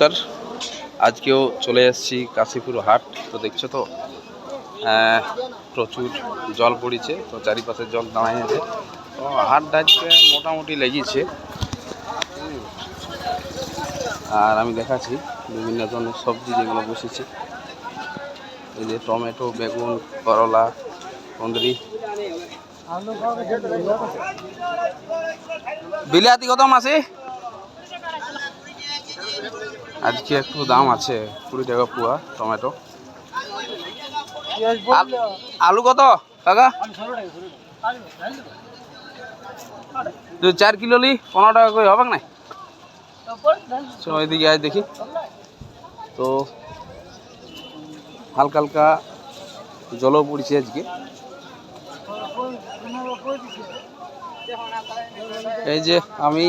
নমস্কার। আজকেও চলে এসেছি কাশীপুর হাট। তো দেখছো তো প্রচুর জল পড়েছে, তো চারিপাশে জল দাঁড়ায় আছে। তো হাটটা আজকে মোটামুটি লেগেছে। আর আমি দেখাচ্ছি বিভিন্ন ধরনের সবজি যেগুলো বসেছে। এই যে টমেটো, বেগুন, করলা, কুঁদরি, বিলাতি কত মাসে আজকে একটু দাম আছে, 20 টাকা পোয়া টমেটো। আলু কত কাকা? 4 কিলো লি 15 টাকা করে হবে না? ওইদিকে আয় দেখি তো, হালকা হালকা জলও পড়ছে আজকে। এই যে আমি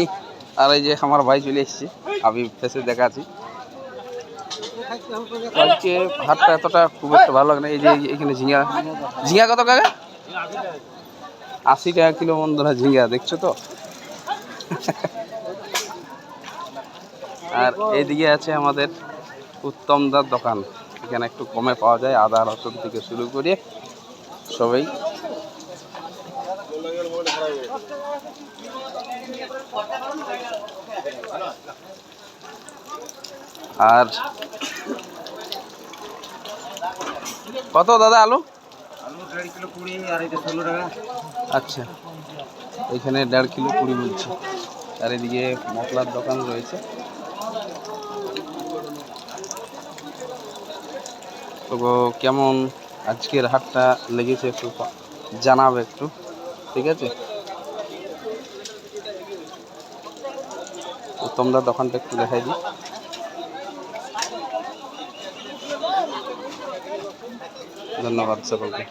আর এই যে আমার ভাই চলে এসেছি, আমি ফেসে দেখাচ্ছি। আজকে হাটটা এতটা খুব একটা ভালো লাগে না। এই যে এখানে ঝিঙা, ঝিঙা কত কাকা? 80 টাকা কিলো বন্ধুরা ঝিঙা, দেখছো তো। আর এইদিকে আছে আমাদের উত্তমদার দোকান। এখানে একটু কমে পাওয়া যায়, আদা রসুন থেকে শুরু করে সবই। আর কত দাদা আলু? 1.5 কিলো 20 আর এটা 16 টাকা। আচ্ছা, এখানে 1.5 কিলো 20 বলছে। আর এদিকে মশলার দোকান রয়েছে। তো কেমন আজকের হাটটা লেগেছে একটু জানাবে একটু, ঠিক আছে? তোমরা দোকানটা একটু দেখাই দিই। ধন্যবাদ সকলকে।